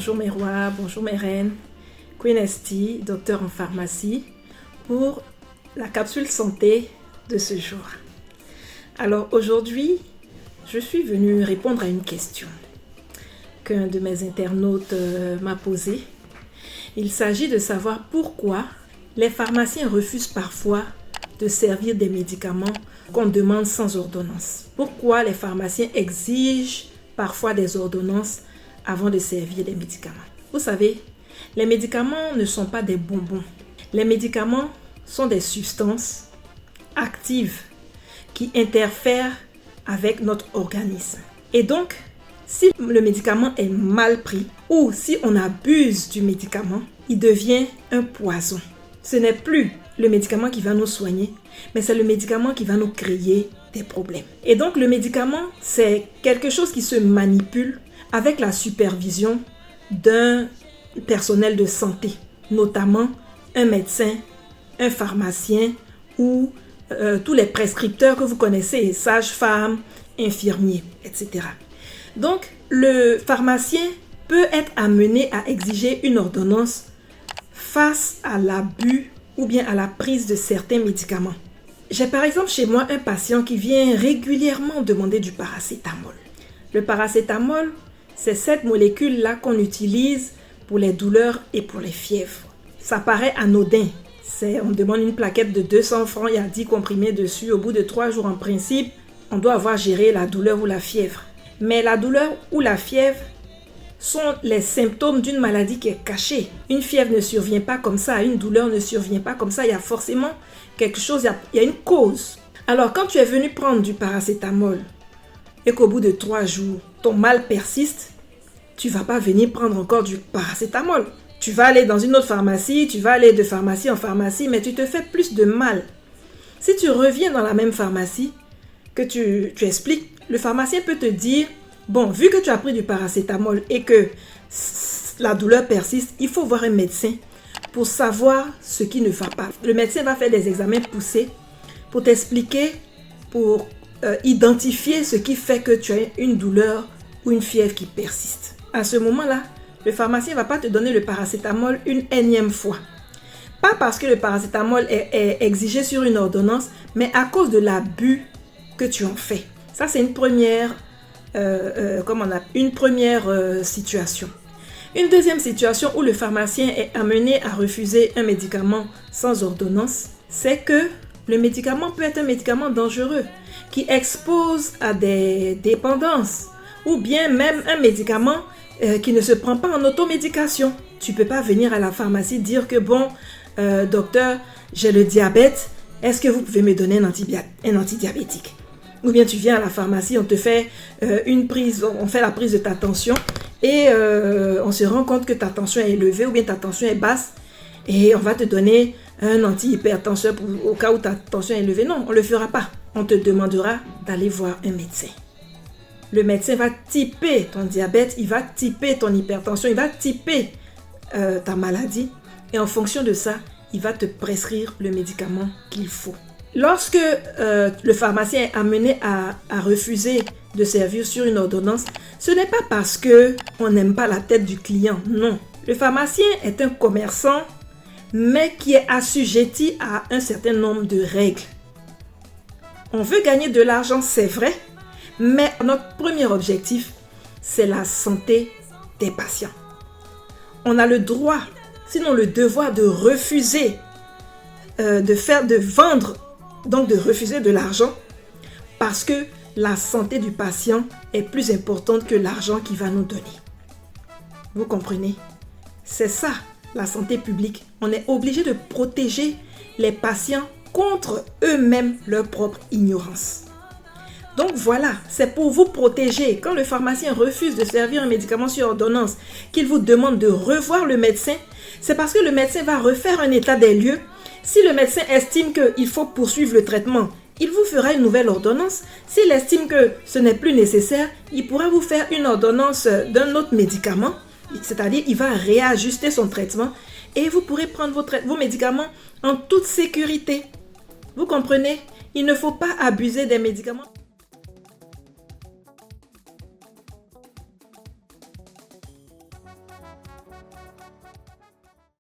bonjour mes rois, bonjour mes reines. Queen Esti, docteur en pharmacie, pour la capsule santé de ce jour. Alors aujourd'hui, je suis venue répondre à une question qu'un de mes internautes m'a posée. Il s'agit de savoir pourquoi les pharmaciens refusent parfois de servir des médicaments qu'on demande sans ordonnance. Pourquoi les pharmaciens exigent parfois des ordonnances avant de servir des médicaments. Vous savez, les médicaments ne sont pas des bonbons. Les médicaments sont des substances actives qui interfèrent avec notre organisme. Et donc, si le médicament est mal pris ou si on abuse du médicament, il devient un poison. Ce n'est plus le médicament qui va nous soigner, mais c'est le médicament qui va nous créer des problèmes. Et donc, le médicament, c'est quelque chose qui se manipule avec la supervision d'un personnel de santé, notamment un médecin, un pharmacien ou tous les prescripteurs que vous connaissez, sages-femmes, infirmiers, etc. Donc, le pharmacien peut être amené à exiger une ordonnance face à l'abus ou bien à la prise de certains médicaments. J'ai par exemple chez moi un patient qui vient régulièrement demander du paracétamol. Le paracétamol, c'est cette molécule-là qu'on utilise pour les douleurs et pour les fièvres. Ça paraît anodin. On demande une plaquette de 200 francs, il y a 10 comprimés dessus. Au bout de 3 jours, en principe, on doit avoir géré la douleur ou la fièvre. Mais la douleur ou la fièvre sont les symptômes d'une maladie qui est cachée. Une fièvre ne survient pas comme ça, une douleur ne survient pas comme ça. Il y a forcément quelque chose, il y a une cause. Alors, quand tu es venu prendre du paracétamol et qu'au bout de 3 jours, ton mal persiste, tu ne vas pas venir prendre encore du paracétamol. Tu vas aller dans une autre pharmacie, tu vas aller de pharmacie en pharmacie, mais tu te fais plus de mal. Si tu reviens dans la même pharmacie, que tu expliques, le pharmacien peut te dire, bon, vu que tu as pris du paracétamol et que la douleur persiste, il faut voir un médecin pour savoir ce qui ne va pas. Le médecin va faire des examens poussés pour t'expliquer, pour identifier ce qui fait que tu as une douleur ou une fièvre qui persiste. À ce moment-là, le pharmacien ne va pas te donner le paracétamol une énième fois. Pas parce que le paracétamol est exigé sur une ordonnance, mais à cause de l'abus que tu en fais. Ça, c'est une première, situation. Une deuxième situation où le pharmacien est amené à refuser un médicament sans ordonnance, c'est que le médicament peut être un médicament dangereux qui expose à des dépendances ou bien même un médicament qui ne se prend pas en automédication. Tu ne peux pas venir à la pharmacie dire que bon, docteur, j'ai le diabète, est-ce que vous pouvez me donner un antidiabétique? Ou bien tu viens à la pharmacie, on te fait on fait la prise de ta tension et on se rend compte que ta tension est élevée ou bien ta tension est basse et on va te donner un antihypertenseur au cas où ta tension est élevée. Non, on ne le fera pas. On te demandera d'aller voir un médecin. Le médecin va typer ton diabète, il va typer ton hypertension, il va typer ta maladie et en fonction de ça, il va te prescrire le médicament qu'il faut. Lorsque le pharmacien est amené à refuser de servir sur une ordonnance, ce n'est pas parce qu'on n'aime pas la tête du client, non. Le pharmacien est un commerçant, mais qui est assujetti à un certain nombre de règles. On veut gagner de l'argent, c'est vrai, mais notre premier objectif, c'est la santé des patients. On a le droit, sinon le devoir de refuser, de refuser de l'argent parce que la santé du patient est plus importante que l'argent qu'il va nous donner. Vous comprenez? C'est ça, la santé publique. On est obligé de protéger les patients contre eux-mêmes leur propre ignorance. Donc voilà, c'est pour vous protéger. Quand le pharmacien refuse de servir un médicament sur ordonnance, qu'il vous demande de revoir le médecin, c'est parce que le médecin va refaire un état des lieux. Si le médecin estime qu'il faut poursuivre le traitement, il vous fera une nouvelle ordonnance. S'il estime que ce n'est plus nécessaire, il pourra vous faire une ordonnance d'un autre médicament. C'est-à-dire, il va réajuster son traitement et vous pourrez prendre vos médicaments en toute sécurité. Vous comprenez? Il ne faut pas abuser des médicaments.